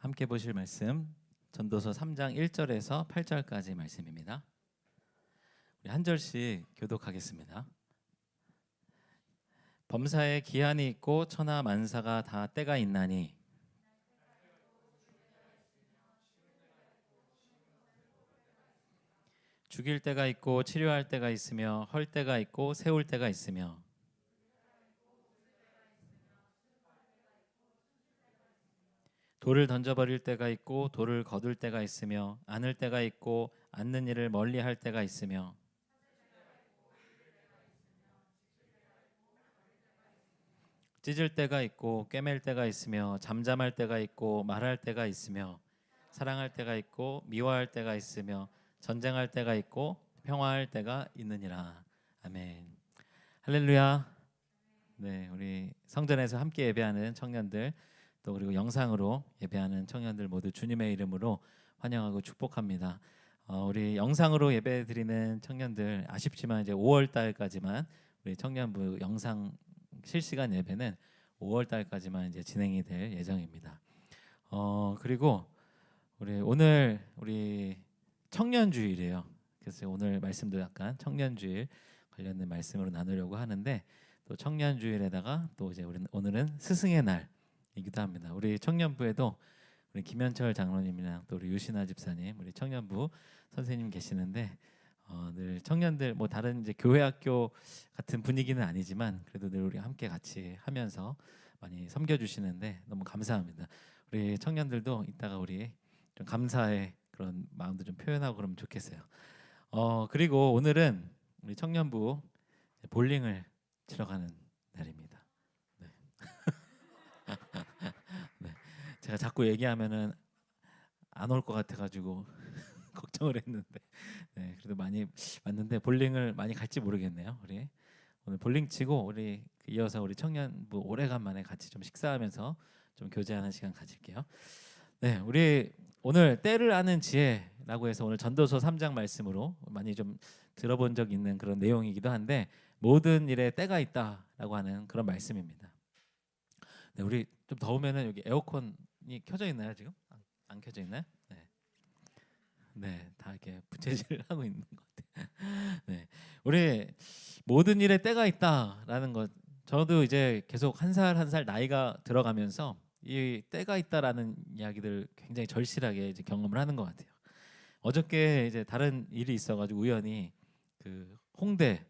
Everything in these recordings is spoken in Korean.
함께 보실 말씀 전도서 3장 1절에서 8절까지 말씀입니다. 우리 한 절씩 교독하겠습니다. 범사에 기한이 있고 천하 만사가 다 때가 있나니 죽일 때가 있고 치료할 때가 있으며 헐 때가 있고 세울 때가 있으며 돌을 던져버릴 때가 있고 돌을 거둘 때가 있으며 안을 때가 있고 안는 일을 멀리할 때가 있으며 찢을 때가 있고 꿰맬 때가 있으며 잠잠할 때가 있고 말할 때가 있으며 사랑할 때가 있고 미워할 때가 있으며 전쟁할 때가 있고 평화할 때가 있느니라. 아멘. 할렐루야. 네, 우리 성전에서 함께 예배하는 청년들 또 그리고 영상으로 예배하는 청년들 모두 주님의 이름으로 환영하고 축복합니다. 우리 영상으로 예배드리는 청년들 아쉽지만 이제 5월 달까지만 우리 청년부 영상 실시간 예배는 5월 달까지만 이제 진행이 될 예정입니다. 그리고 오늘 우리 청년주일이에요. 그래서 오늘 말씀도 약간 청년주일 관련된 말씀으로 나누려고 하는데 또 청년주일에다가 또 이제 오늘은 스승의 날이기도 합니다. 우리 청년부에도 우리 김현철 장로님이랑 또 우리 유신아 집사님, 우리 청년부 선생님 계시는데 늘 청년들 뭐 다른 이제 교회 학교 같은 분위기는 아니지만 그래도 늘 우리 함께 같이 하면서 많이 섬겨주시는데 너무 감사합니다. 우리 청년들도 이따가 우리 좀 감사의 그런 마음도 좀 표현하고 그러면 좋겠어요. 그리고 오늘은 우리 청년부 볼링을 치러 가는 날입니다. 네. 네. 제가 자꾸 얘기하면은 안 올 것 같아가지고 걱정을 했는데, 네, 그래도 많이 왔는데 볼링을 많이 갈지 모르겠네요. 우리 오늘 볼링 치고 우리 이어서 우리 청년부 오래간만에 같이 좀 식사하면서 좀 교제하는 시간 가질게요. 네, 우리 오늘 때를 아는 지혜라고 해서 오늘 전도서 3장 말씀으로 많이 좀 들어본 적 있는 그런 내용이기도 한데 모든 일에 때가 있다라고 하는 그런 말씀입니다. 네, 우리 좀 더우면은 여기 에어컨이 켜져 있나요 지금? 안 켜져 있나요? 네, 네, 다 이렇게 부채질하고 있는 것 같아요. 네, 우리 모든 일에 때가 있다라는 것. 저도 이제 계속 한 살 한 살 나이가 들어가면서 이 때가 있다라는 이야기들 굉장히 절실하게 이제 경험을 하는 것 같아요. 어저께 이제 다른 일이 있어가지고 우연히 그 홍대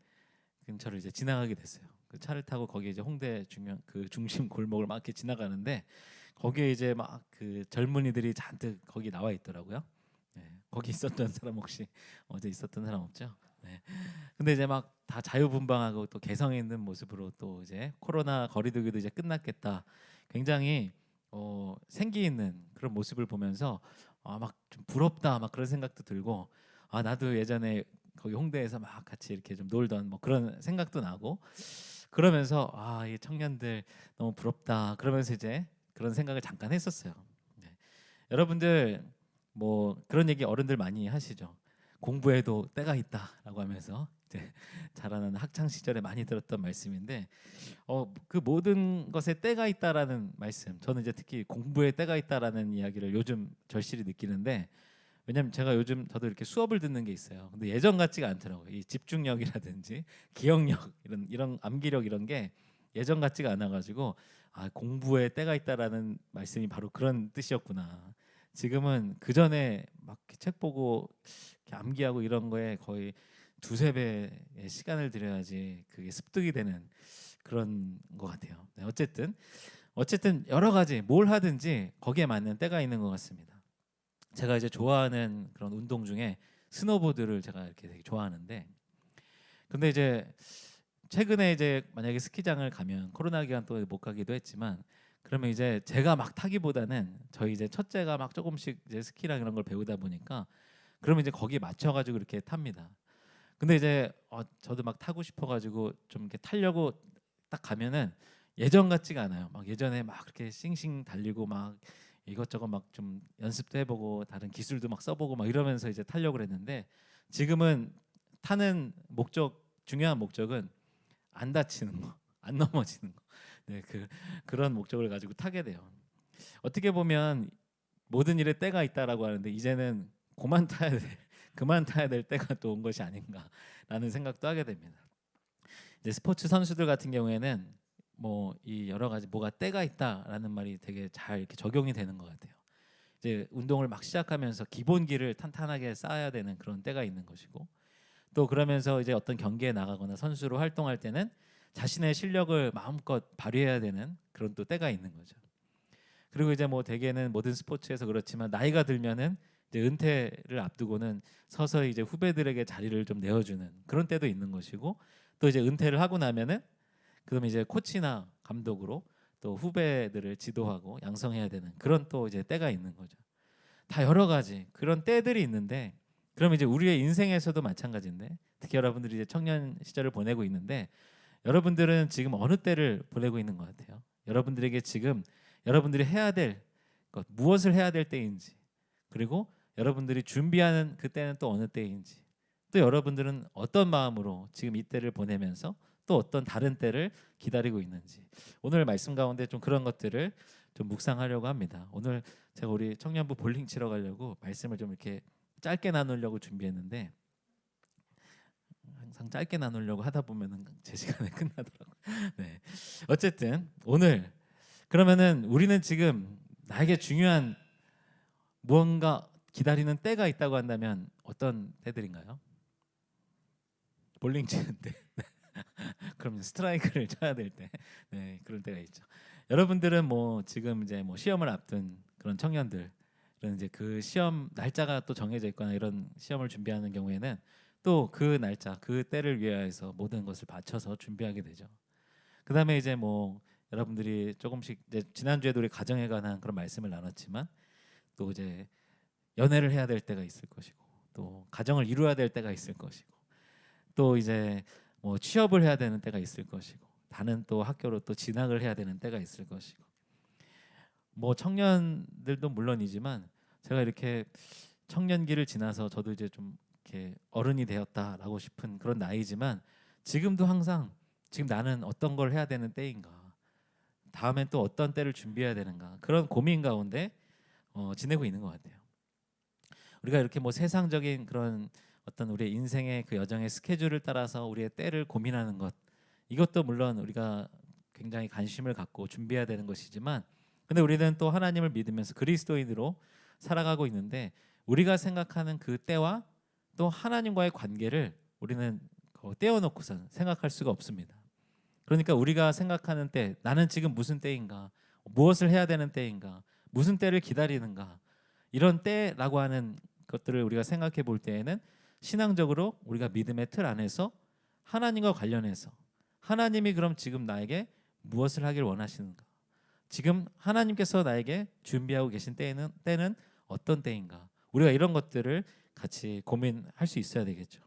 근처를 이제 지나가게 됐어요. 그 차를 타고 거기 이제 홍대 중심 골목을 막 이렇게 지나가는데 거기에 이제 막 그 젊은이들이 잔뜩 거기 나와 있더라고요. 네, 거기 있었던 사람 혹시 어제 있었던 사람 없죠? 네. 근데 이제 막 다 자유분방하고 또 개성 있는 모습으로 또 이제 코로나 거리두기도 이제 끝났겠다. 굉장히 생기 있는 그런 모습을 보면서 막 좀 부럽다 막 그런 생각도 들고 나도 예전에 거기 홍대에서 막 같이 이렇게 좀 놀던 뭐 그런 생각도 나고 그러면서 이 청년들 너무 부럽다 그러면서 이제 그런 생각을 잠깐 했었어요. 네. 여러분들 뭐 그런 얘기 어른들 많이 하시죠. 공부에도 때가 있다라고 하면서 이제 자라는 학창 시절에 많이 들었던 말씀인데 그 모든 것에 때가 있다라는 말씀. 저는 이제 특히 공부에 때가 있다라는 이야기를 요즘 절실히 느끼는데 왜냐면 제가 요즘 저도 이렇게 수업을 듣는 게 있어요. 근데 예전 같지가 않더라고요. 이 집중력이라든지 기억력 이런 암기력 이런 게 예전 같지가 않아가지고 공부에 때가 있다라는 말씀이 바로 그런 뜻이었구나. 지금은 그 전에 막 책 보고 이렇게 암기하고 이런 거에 거의 두세 배의 시간을 들여야지 그게 습득이 되는 그런 것 같아요. 네, 어쨌든 여러 가지 뭘 하든지 거기에 맞는 때가 있는 것 같습니다. 제가 이제 좋아하는 그런 운동 중에 스노보드를 제가 이렇게 되게 좋아하는데 근데 이제 최근에 이제 만약에 스키장을 가면 코로나 기간 동안 못 가기도 했지만 그러면 이제 제가 막 타기보다는 저희 이제 첫째가 막 조금씩 이제 스키랑 이런 걸 배우다 보니까 그러면 이제 거기에 맞춰가지고 이렇게 탑니다. 근데 이제 저도 막 타고 싶어가지고 좀 이렇게 타려고 딱 가면은 예전 같지가 않아요. 막 예전에 막 그렇게 싱싱 달리고 막 이것저것 막 좀 연습도 해보고 다른 기술도 막 써보고 막 이러면서 이제 타려고 그랬는데 지금은 타는 중요한 목적은 안 다치는 거, 안 넘어지는 거. 네, 그런 목적을 가지고 타게 돼요. 어떻게 보면 모든 일에 때가 있다라고 하는데 이제는 그만 타야 될 그만 타야 될 때가 또 온 것이 아닌가라는 생각도 하게 됩니다. 이제 스포츠 선수들 같은 경우에는 뭐 이 여러 가지 뭐가 때가 있다라는 말이 되게 잘 이렇게 적용이 되는 것 같아요. 이제 운동을 막 시작하면서 기본기를 탄탄하게 쌓아야 되는 그런 때가 있는 것이고, 또 그러면서 이제 어떤 경기에 나가거나 선수로 활동할 때는 자신의 실력을 마음껏 발휘해야 되는 그런 또 때가 있는 거죠. 그리고 이제 뭐 대개는 모든 스포츠에서 그렇지만 나이가 들면은 이제 은퇴를 앞두고는 서서히 이제 후배들에게 자리를 좀 내어주는 그런 때도 있는 것이고, 또 이제 은퇴를 하고 나면은 그러면 이제 코치나 감독으로 또 후배들을 지도하고 양성해야 되는 그런 또 이제 때가 있는 거죠. 다 여러 가지 그런 때들이 있는데, 그럼 이제 우리의 인생에서도 마찬가지인데, 특히 여러분들이 이제 청년 시절을 보내고 있는데 여러분들은 지금 어느 때를 보내고 있는 것 같아요? 여러분들에게 지금 여러분들이 해야 될 것, 무엇을 해야 될 때인지, 그리고 여러분들이 준비하는 그때는 또 어느 때인지, 또 여러분들은 어떤 마음으로 지금 이 때를 보내면서 또 어떤 다른 때를 기다리고 있는지, 오늘 말씀 가운데 좀 그런 것들을 좀 묵상하려고 합니다. 오늘 제가 우리 청년부 볼링 치러 가려고 말씀을 좀 이렇게 짧게 나누려고 준비했는데, 항상 짧게 나누려고 하다 보면은 제 시간에 끝나더라고요. 네. 어쨌든 오늘 그러면은 우리는 지금 나에게 중요한 무언가 기다리는 때가 있다고 한다면 어떤 때들인가요? 볼링 치는 때. 그럼 스트라이크를 쳐야 될 때. 네, 그럴 때가 있죠. 여러분들은 뭐 지금 이제 뭐 시험을 앞둔 그런 청년들, 그런 이제 그 시험 날짜가 또 정해져 있거나 이런 시험을 준비하는 경우에는 또 그 날짜, 그 때를 위하여서 모든 것을 바쳐서 준비하게 되죠. 그다음에 이제 뭐 여러분들이 조금씩 이제 지난주에도 우리 가정에 관한 그런 말씀을 나눴지만, 또 이제 연애를 해야 될 때가 있을 것이고, 또 가정을 이루어야 될 때가 있을 것이고, 또 이제 뭐 취업을 해야 되는 때가 있을 것이고, 다른 또 학교로 또 진학을 해야 되는 때가 있을 것이고, 뭐 청년들도 물론이지만 제가 이렇게 청년기를 지나서 저도 이제 좀 이렇게 어른이 되었다라고 싶은 그런 나이지만, 지금도 항상 지금 나는 어떤 걸 해야 되는 때인가, 다음엔 또 어떤 때를 준비해야 되는가, 그런 고민 가운데 지내고 있는 것 같아요. 우리가 이렇게 뭐 세상적인 그런 어떤 우리의 인생의 그 여정의 스케줄을 따라서 우리의 때를 고민하는 것, 이것도 물론 우리가 굉장히 관심을 갖고 준비해야 되는 것이지만, 근데 우리는 또 하나님을 믿으면서 그리스도인으로 살아가고 있는데, 우리가 생각하는 그 때와 또 하나님과의 관계를 우리는 떼어놓고선 생각할 수가 없습니다. 그러니까 우리가 생각하는 때, 나는 지금 무슨 때인가, 무엇을 해야 되는 때인가, 무슨 때를 기다리는가, 이런 때라고 하는 것들을 우리가 생각해 볼 때에는 신앙적으로 우리가 믿음의 틀 안에서 하나님과 관련해서, 하나님이 그럼 지금 나에게 무엇을 하길 원하시는가, 지금 하나님께서 나에게 준비하고 계신 때는 어떤 때인가, 우리가 이런 것들을 같이 고민할 수 있어야 되겠죠.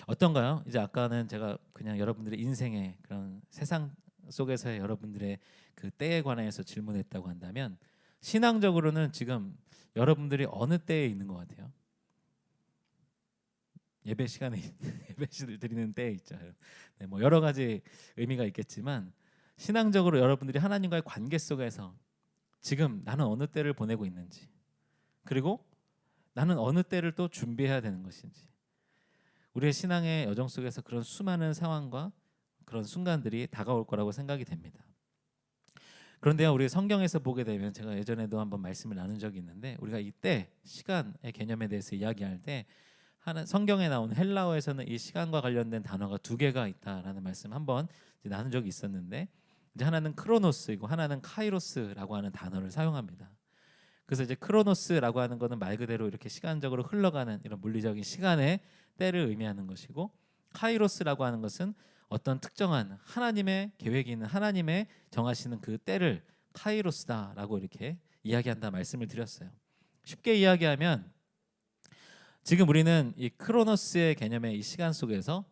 어떤가요? 이제 아까는 제가 그냥 여러분들의 인생의 그런 세상 속에서의 여러분들의 그 때에 관해서 질문했다고 한다면, 신앙적으로는 지금 여러분들이 어느 때에 있는 것 같아요? 예배 시간에 예배를 드리는 때에 있죠. 네, 뭐 여러 가지 의미가 있겠지만, 신앙적으로 여러분들이 하나님과의 관계 속에서 지금 나는 어느 때를 보내고 있는지, 그리고 나는 어느 때를 또 준비해야 되는 것인지, 우리의 신앙의 여정 속에서 그런 수많은 상황과 그런 순간들이 다가올 거라고 생각이 됩니다. 그런데요, 우리 성경에서 보게 되면, 제가 예전에도 한번 말씀을 나눈 적이 있는데, 우리가 이때 시간의 개념에 대해서 이야기할 때 성경에 나온 헬라어에서는 이 시간과 관련된 단어가 두 개가 있다라는 말씀 한번 나눈 적이 있었는데, 이제 하나는 크로노스이고 하나는 카이로스라고 하는 단어를 사용합니다. 그래서 이제 크로노스라고 하는 거는 말 그대로 이렇게 시간적으로 흘러가는 이런 물리적인 시간의 때를 의미하는 것이고, 카이로스라고 하는 것은 어떤 특정한 하나님의 계획이 있는, 하나님의 정하시는 그 때를 카이로스다라고 이렇게 이야기한다 말씀을 드렸어요. 쉽게 이야기하면 지금 우리는 이 크로노스의 개념의 이 시간 속에서,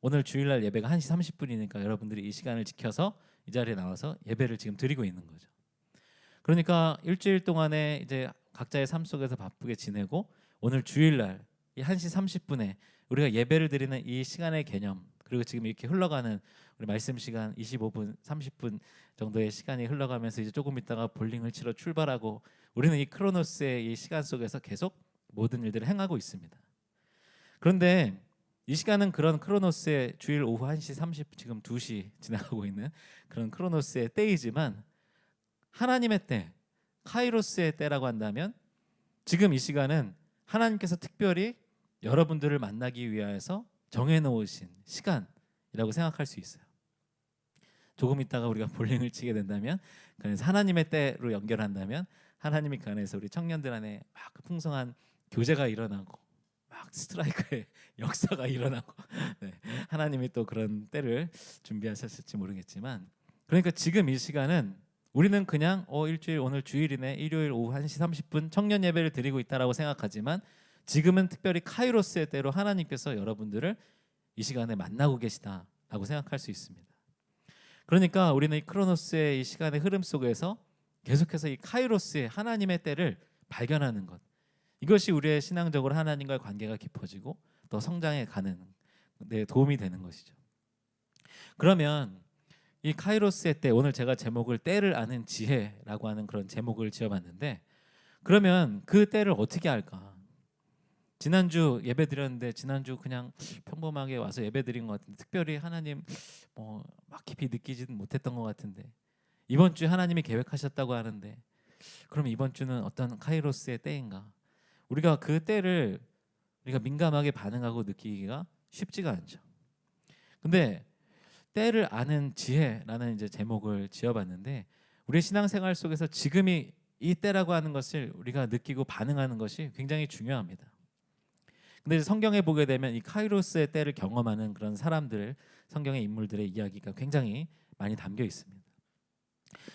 오늘 주일날 예배가 1시 30분이니까 여러분들이 이 시간을 지켜서 이 자리에 나와서 예배를 지금 드리고 있는 거죠. 그러니까 일주일 동안에 이제 각자의 삶 속에서 바쁘게 지내고, 오늘 주일날 이 1시 30분에 우리가 예배를 드리는 이 시간의 개념, 그리고 지금 이렇게 흘러가는 우리 말씀 시간 25분, 30분 정도의 시간이 흘러가면서 이제 조금 있다가 볼링을 치러 출발하고 우리는 이 크로노스의 이 시간 속에서 계속 모든 일들을 행하고 있습니다. 그런데 이 시간은 그런 크로노스의 주일 오후 1시 30분 지금 2시 지나가고 있는 그런 크로노스의 때이지만 하나님의 때, 카이로스의 때라고 한다면 지금 이 시간은 하나님께서 특별히 여러분들을 만나기 위하여서 정해놓으신 시간이라고 생각할 수 있어요. 조금 있다가 우리가 볼링을 치게 된다면 그래서 하나님의 때로 연결한다면 하나님이 그 안에서 우리 청년들 안에 막 풍성한 교제가 일어나고 막 스트라이커의 역사가 일어나고 네, 하나님이 또 그런 때를 준비하셨을지 모르겠지만 그러니까 지금 이 시간은 우리는 그냥 일주일 오늘 주일이네 일요일 오후 1시 30분 청년 예배를 드리고 있다라고 생각하지만 지금은 특별히 카이로스의 때로 하나님께서 여러분들을 이 시간에 만나고 계시다라고 생각할 수 있습니다. 그러니까 우리는 이 크로노스의 이 시간의 흐름 속에서 계속해서 이 카이로스의 하나님의 때를 발견하는 것, 이것이 우리의 신앙적으로 하나님과의 관계가 깊어지고 더 성장해 가는 데 도움이 되는 것이죠. 그러면 이 카이로스의 때, 오늘 제가 제목을 때를 아는 지혜라고 하는 그런 제목을 지어봤는데 그러면 그 때를 어떻게 알까? 지난주 예배 드렸는데 지난주 그냥 평범하게 와서 예배 드린 것 같은데 특별히 하나님 막 깊이 느끼지는 못했던 것 같은데 이번 주에 하나님이 계획하셨다고 하는데 그럼 이번 주는 어떤 카이로스의 때인가? 우리가 그 때를 우리가 민감하게 반응하고 느끼기가 쉽지가 않죠. 근데 때를 아는 지혜라는 이제 제목을 지어봤는데 우리의 신앙생활 속에서 지금이 이 때라고 하는 것을 우리가 느끼고 반응하는 것이 굉장히 중요합니다. 근데 성경에 보게 되면 이 카이로스의 때를 경험하는 그런 사람들, 성경의 인물들의 이야기가 굉장히 많이 담겨 있습니다.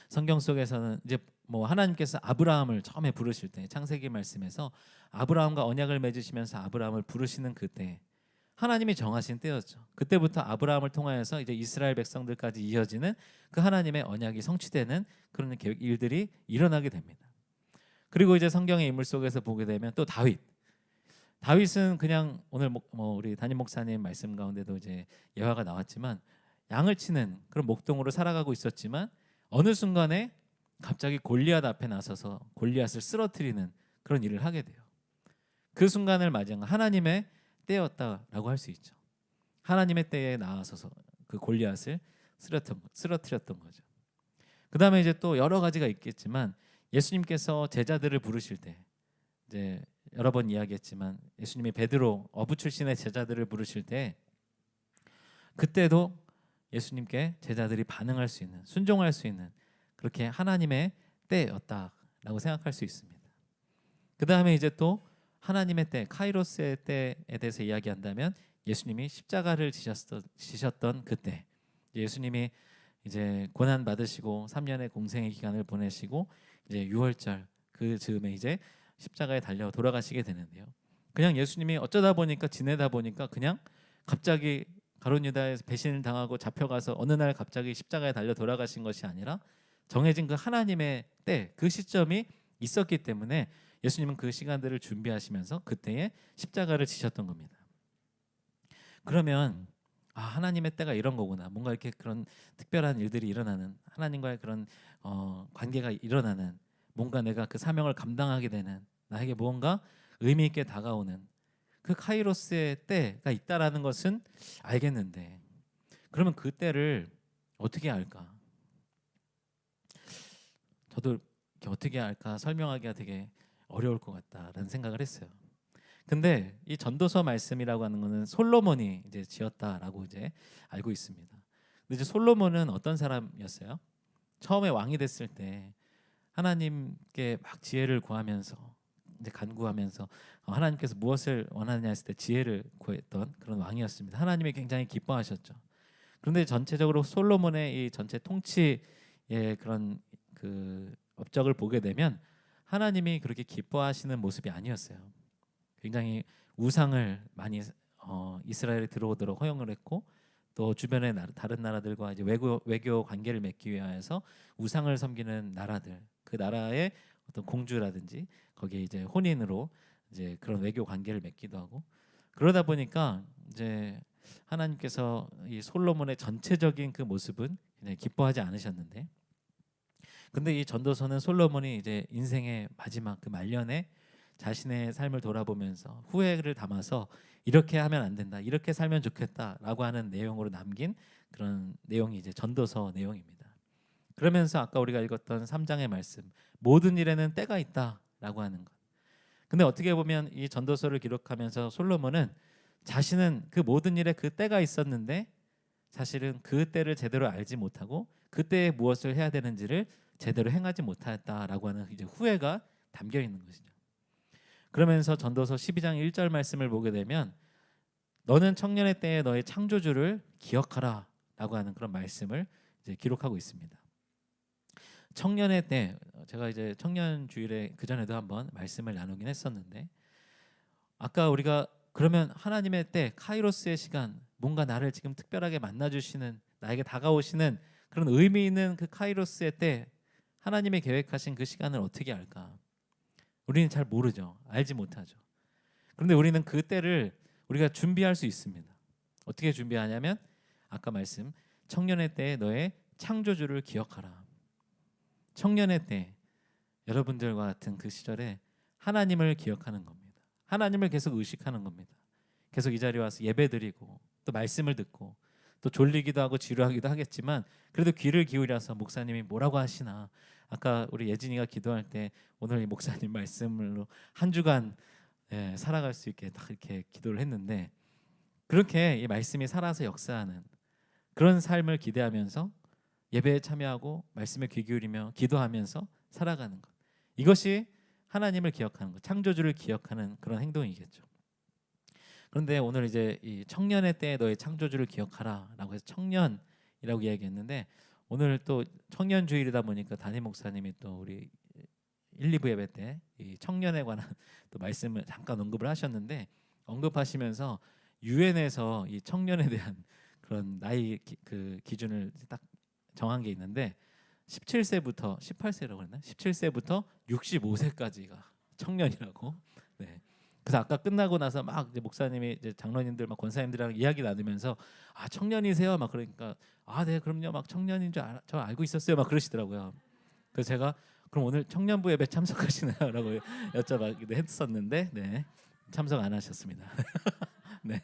성경 속에서는 이제 하나님께서 아브라함을 처음에 부르실 때 창세기 말씀에서 아브라함과 언약을 맺으시면서 아브라함을 부르시는 그때 하나님이 정하신 때였죠. 그때부터 아브라함을 통하여서 이제 이스라엘 백성들까지 이어지는 그 하나님의 언약이 성취되는 그런 일들이 일어나게 됩니다. 그리고 이제 성경의 인물 속에서 보게 되면 또 다윗은 그냥 오늘 우리 담임 목사님 말씀 가운데도 이제 예화가 나왔지만 양을 치는 그런 목동으로 살아가고 있었지만 어느 순간에 갑자기 골리앗 앞에 나서서 골리앗을 쓰러뜨리는 그런 일을 하게 돼요. 그 순간을 맞이한 하나님의 때였다라고 할 수 있죠. 하나님의 때에 나아서서 그 골리앗을 쓰러뜨렸던 거죠. 그 다음에 이제 또 여러 가지가 있겠지만 예수님께서 제자들을 부르실 때 이제 여러 번 이야기했지만 예수님이 베드로 어부 출신의 제자들을 부르실 때 그때도 예수님께 제자들이 반응할 수 있는, 순종할 수 있는 그렇게 하나님의 때였다라고 생각할 수 있습니다. 그 다음에 이제 또 하나님의 때, 카이로스의 때에 대해서 이야기한다면 예수님이 십자가를 지셨던 그때, 예수님이 이제 고난 받으시고 3년의 공생의 기간을 보내시고 이제 6월절 그 즈음에 이제 십자가에 달려 돌아가시게 되는데요. 그냥 예수님이 어쩌다 보니까 지내다 보니까 그냥 갑자기 가룟 유다에서 배신을 당하고 잡혀가서 어느 날 갑자기 십자가에 달려 돌아가신 것이 아니라 정해진 그 하나님의 때, 그 시점이 있었기 때문에 예수님은 그 시간들을 준비하시면서 그때에 십자가를 지셨던 겁니다. 그러면 하나님의 때가 이런 거구나. 뭔가 이렇게 그런 특별한 일들이 일어나는, 하나님과의 그런 관계가 일어나는, 뭔가 내가 그 사명을 감당하게 되는, 나에게 무언가 의미 있게 다가오는 그 카이로스의 때가 있다라는 것은 알겠는데 그러면 그 때를 어떻게 알까? 저도 어떻게 알까 설명하기가 되게 어려울 것 같다라는 생각을 했어요. 근데 이 전도서 말씀이라고 하는 거는 솔로몬이 이제 지었다라고 이제 알고 있습니다. 근데 이제 솔로몬은 어떤 사람이었어요? 처음에 왕이 됐을 때 하나님께 막 지혜를 구하면서 이제 간구하면서 하나님께서 무엇을 원하느냐 했을 때 지혜를 구했던 그런 왕이었습니다. 하나님이 굉장히 기뻐하셨죠. 그런데 전체적으로 솔로몬의 이 전체 통치의 그런 그 업적을 보게 되면 하나님이 그렇게 기뻐하시는 모습이 아니었어요. 굉장히 우상을 많이 이스라엘에 들어오도록 허용을 했고 또 주변의 다른 나라들과 이제 외교 관계를 맺기 위해서 우상을 섬기는 나라들, 그 나라의 어떤 공주라든지 거기에 이제 혼인으로 이제 그런 외교 관계를 맺기도 하고 그러다 보니까 이제 하나님께서 이 솔로몬의 전체적인 그 모습은 그냥 기뻐하지 않으셨는데, 근데 이 전도서는 솔로몬이 이제 인생의 마지막 그 말년에 자신의 삶을 돌아보면서 후회를 담아서 이렇게 하면 안 된다, 이렇게 살면 좋겠다라고 하는 내용으로 남긴 그런 내용이 이제 전도서 내용입니다. 그러면서 아까 우리가 읽었던 3장의 말씀, 모든 일에는 때가 있다라고 하는 것. 근데 어떻게 보면 이 전도서를 기록하면서 솔로몬은 자신은 그 모든 일에 그 때가 있었는데 사실은 그 때를 제대로 알지 못하고 그때에 무엇을 해야 되는지를 제대로 행하지 못했다라고 하는 이제 후회가 담겨 있는 것이죠. 그러면서 전도서 12장 1절 말씀을 보게 되면 너는 청년의 때에 너의 창조주를 기억하라라고 하는 그런 말씀을 이제 기록하고 있습니다. 청년의 때, 제가 이제 청년 주일에 그 전에도 한번 말씀을 나누긴 했었는데, 아까 우리가 그러면 하나님의 때 카이로스의 시간, 뭔가 나를 지금 특별하게 만나주시는, 나에게 다가오시는 그런 의미 있는 그 카이로스의 때, 하나님의 계획하신 그 시간을 어떻게 알까? 우리는 잘 모르죠. 알지 못하죠. 그런데 우리는 그 때를 우리가 준비할 수 있습니다. 어떻게 준비하냐면 아까 말씀, 청년의 때에 너의 창조주를 기억하라. 청년의 때 여러분들과 같은 그 시절에 하나님을 기억하는 겁니다. 하나님을 계속 의식하는 겁니다. 계속 이 자리에 와서 예배드리고 또 말씀을 듣고 또 졸리기도 하고 지루하기도 하겠지만 그래도 귀를 기울여서 목사님이 뭐라고 하시나, 아까 우리 예진이가 기도할 때 오늘 이 목사님 말씀으로 한 주간 살아갈 수 있게 딱 이렇게 기도를 했는데, 그렇게 이 말씀이 살아서 역사하는 그런 삶을 기대하면서 예배에 참여하고 말씀에 귀 기울이며 기도하면서 살아가는 것, 이것이 하나님을 기억하는 것, 창조주를 기억하는 그런 행동이겠죠. 그런데 오늘 이제 이 청년의 때에 너의 창조주를 기억하라라고 해서 청년이라고 이야기했는데, 오늘 또 청년 주일이다 보니까 담임 목사님이 또 우리 1, 2부 예배 때 이 청년에 관한 또 말씀을 잠깐 언급을 하셨는데, 언급하시면서 유엔에서 이 청년에 대한 그런 나이 그 기준을 딱 정한 게 있는데 17세부터 18세라고 그랬나? 17세부터 65세까지가 청년이라고. 네. 그래서 아까 끝나고 나서 막 이제 목사님이 이제 장로님들 막 권사님들이랑 이야기 나누면서 아 청년이세요? 막 그러니까 아 네 그럼요 막 청년인 줄 저 알고 있었어요 막 그러시더라고요. 그래서 제가 그럼 오늘 청년부 예배 참석하시나요?라고 여쭤보기도 했었는데 네 참석 안 하셨습니다. 네.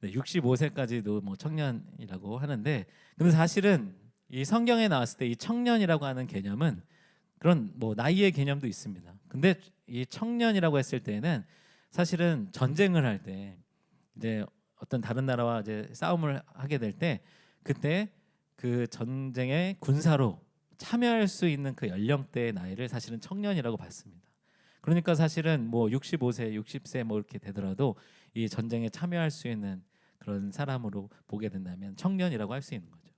네, 65세까지도 뭐 청년이라고 하는데, 근데 사실은 이 성경에 나왔을 때 이 청년이라고 하는 개념은 그런 뭐 나이의 개념도 있습니다. 근데 이 청년이라고 했을 때는 사실은 전쟁을 할 때 이제 어떤 다른 나라와 이제 싸움을 하게 될 때 그때 그 전쟁의 군사로 참여할 수 있는 그 연령대의 나이를 사실은 청년이라고 봤습니다. 그러니까 사실은 뭐 65세, 60세 뭐 이렇게 되더라도 이 전쟁에 참여할 수 있는 그런 사람으로 보게 된다면 청년이라고 할 수 있는 거죠.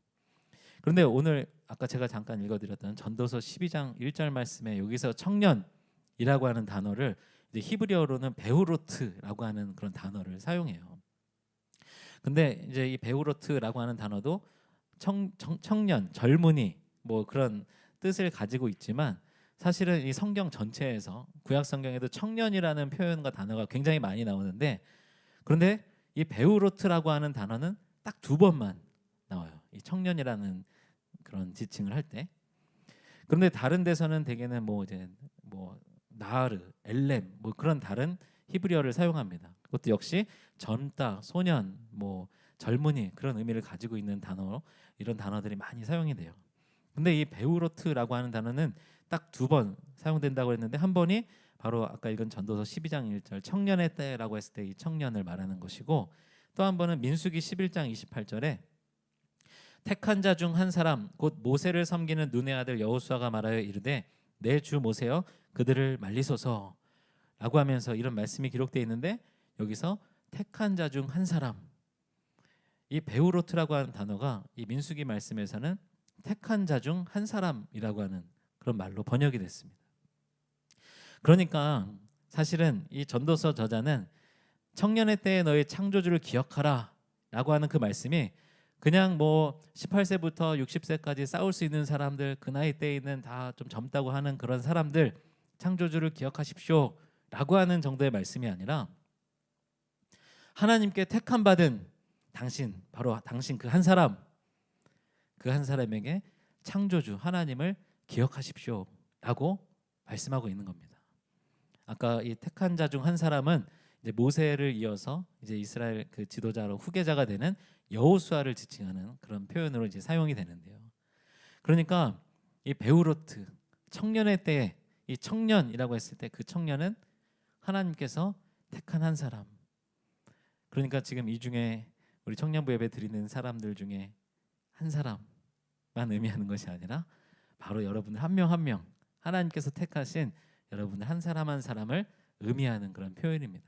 그런데 오늘 아까 제가 잠깐 읽어드렸던 전도서 12장 1절 말씀에 여기서 청년이라고 하는 단어를 이제 히브리어로는 베우로트라고 하는 그런 단어를 사용해요. 근데 이제 이 베우로트라고 하는 단어도 청년, 젊은이 뭐 그런 뜻을 가지고 있지만 사실은 이 성경 전체에서 구약 성경에도 청년이라는 표현과 단어가 굉장히 많이 나오는데, 그런데 이 베우로트라고 하는 단어는 딱 2번만 나와요. 이 청년이라는 그런 지칭을 할 때. 그런데 다른 데서는 대개는 뭐 이제 뭐 나하르, 엘렘 뭐 그런 다른 히브리어를 사용합니다. 그것도 역시 젊다, 소년, 뭐 젊은이 그런 의미를 가지고 있는 단어, 이런 단어들이 많이 사용이 돼요. 근데 이 베우로트라고 하는 단어는 딱 2번 사용된다고 했는데, 한 번이 바로 아까 읽은 전도서 12장 1절 청년의 때라고 했을 때 이 청년을 말하는 것이고, 또 한 번은 민수기 11장 28절에 택한 자 중 한 사람 곧 모세를 섬기는 눈의 아들 여호수아가 말하여 이르되 내 주 모세여 그들을 말리소서라고 하면서 이런 말씀이 기록되어 있는데, 여기서 택한 자 중 한 사람, 이 베우로트라고 하는 단어가 이 민수기 말씀에서는 택한 자 중 한 사람이라고 하는 그런 말로 번역이 됐습니다. 그러니까 사실은 이 전도서 저자는 청년의 때에 너의 창조주를 기억하라 라고 하는 그 말씀이 그냥 뭐 18세부터 60세까지 싸울 수 있는 사람들, 그 나이 때에 있는 다 좀 젊다고 하는 그런 사람들 창조주를 기억하십시오 라고 하는 정도의 말씀이 아니라 하나님께 택함 받은 당신, 바로 당신 그 한 사람, 그 한 사람에게 창조주 하나님을 기억하십시오라고 말씀하고 있는 겁니다. 아까 이 택한 자 중 한 사람은 이제 모세를 이어서 이제 이스라엘 그 지도자로 후계자가 되는 여호수아를 지칭하는 그런 표현으로 이제 사용이 되는데요. 그러니까 이 베우로트 청년의 때에 이 청년이라고 했을 때 그 청년은 하나님께서 택한 한 사람. 그러니까 지금 이 중에 우리 청년부 예배 드리는 사람들 중에 한 사람만 의미하는 것이 아니라 바로 여러분들 한 명 한 명 하나님께서 택하신 여러분들 한 사람 한 사람을 의미하는 그런 표현입니다.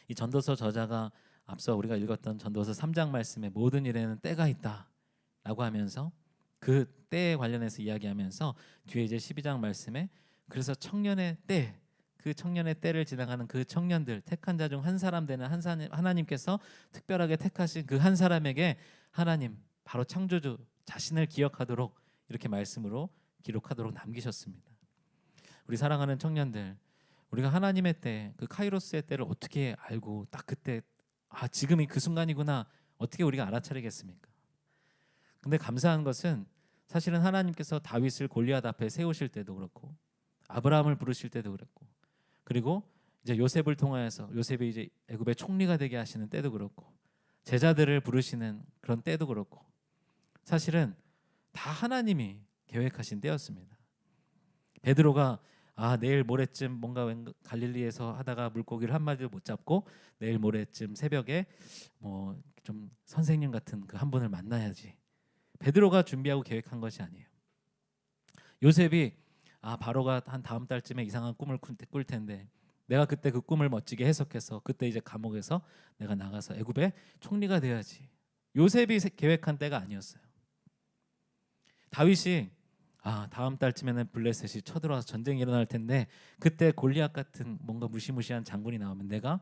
이 전도서 저자가 앞서 우리가 읽었던 전도서 3장 말씀에 모든 일에는 때가 있다라고 하면서 그 때에 관련해서 이야기하면서 뒤에 이제 12장 말씀에 그래서 청년의 때, 그 청년의 때를 지나가는 그 청년들 택한 자 중 한 사람 되는 하나님께서 특별하게 택하신 그 한 사람에게 하나님 바로 창조주 자신을 기억하도록 이렇게 말씀으로 기록하도록 남기셨습니다. 우리 사랑하는 청년들, 우리가 하나님의 때, 그 카이로스의 때를 어떻게 알고 딱 그때 지금이 그 순간이구나 어떻게 우리가 알아차리겠습니까? 근데 감사한 것은 사실은 하나님께서 다윗을 골리앗 앞에 세우실 때도 그렇고 아브라함을 부르실 때도 그랬고 그리고 이제 요셉을 통하여서 요셉이 이제 애굽의 총리가 되게 하시는 때도 그렇고 제자들을 부르시는 그런 때도 그렇고 사실은 다 하나님이 계획하신 때였습니다. 베드로가 내일 모레쯤 뭔가 갈릴리에서 하다가 물고기를 한 마리도 못 잡고 내일 모레쯤 새벽에 뭐 좀 선생님 같은 그 한 분을 만나야지. 베드로가 준비하고 계획한 것이 아니에요. 요셉이 바로가 한 다음 달쯤에 이상한 꿈을 꿀 텐데 내가 그때 그 꿈을 멋지게 해석해서 그때 이제 감옥에서 내가 나가서 애굽의 총리가 돼야지. 요셉이 계획한 때가 아니었어요. 다윗이 다음 달쯤에는 블레셋이 쳐들어와서 전쟁이 일어날 텐데 그때 골리앗 같은 뭔가 무시무시한 장군이 나오면 내가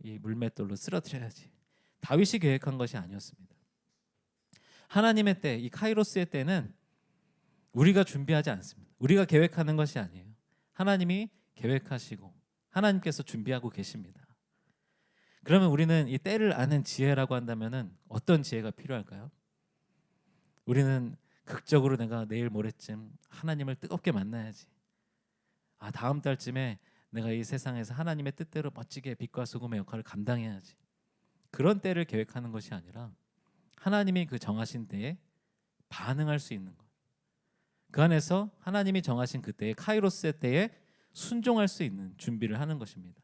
이 물맷돌로 쓰러뜨려야지. 다윗이 계획한 것이 아니었습니다. 하나님의 때, 이 카이로스의 때는 우리가 준비하지 않습니다. 우리가 계획하는 것이 아니에요. 하나님이 계획하시고 하나님께서 준비하고 계십니다. 그러면 우리는 이 때를 아는 지혜라고 한다면은 어떤 지혜가 필요할까요? 우리는 극적으로 내가 내일 모레쯤 하나님을 뜨겁게 만나야지. 다음 달쯤에 내가 이 세상에서 하나님의 뜻대로 멋지게 빛과 소금의 역할을 감당해야지. 그런 때를 계획하는 것이 아니라 하나님이 그 정하신 때에 반응할 수 있는 것. 그 안에서 하나님이 정하신 그때의 카이로스의 때에 순종할 수 있는 준비를 하는 것입니다.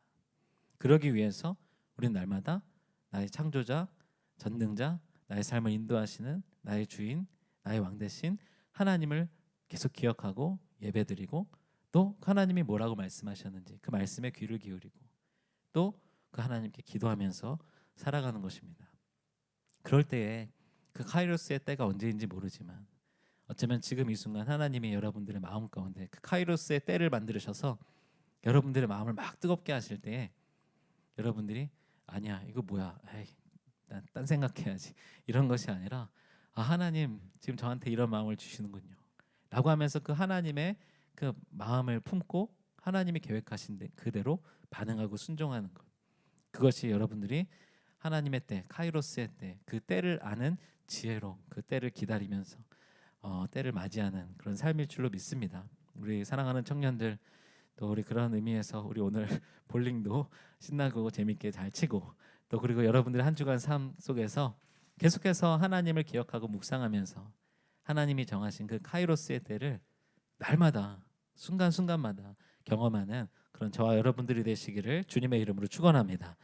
그러기 위해서 우리는 날마다 나의 창조자, 전능자, 나의 삶을 인도하시는 나의 주인, 나의 왕 대신 하나님을 계속 기억하고 예배드리고 또 하나님이 뭐라고 말씀하셨는지 그 말씀에 귀를 기울이고 또 그 하나님께 기도하면서 살아가는 것입니다. 그럴 때에 그 카이로스의 때가 언제인지 모르지만 어쩌면 지금 이 순간 하나님이 여러분들의 마음 가운데 그 카이로스의 때를 만들으셔서 여러분들의 마음을 막 뜨겁게 하실 때에 여러분들이 아니야 이거 뭐야 난 딴 생각해야지 이런 것이 아니라 하나님 지금 저한테 이런 마음을 주시는군요 라고 하면서 그 하나님의 그 마음을 품고 하나님이 계획하신 그대로 반응하고 순종하는 것, 그것이 여러분들이 하나님의 때 카이로스의 때 그 때를 아는 지혜로 그 때를 기다리면서 때를 맞이하는 그런 삶일 줄로 믿습니다. 우리 사랑하는 청년들 또 우리 그런 의미에서 우리 오늘 볼링도 신나고 재밌게 잘 치고 또 그리고 여러분들의 한 주간 삶 속에서 계속해서 하나님을 기억하고 묵상하면서 하나님이 정하신 그 카이로스의 때를 날마다 순간순간마다 경험하는 그런 저와 여러분들이 되시기를 주님의 이름으로 축원합니다.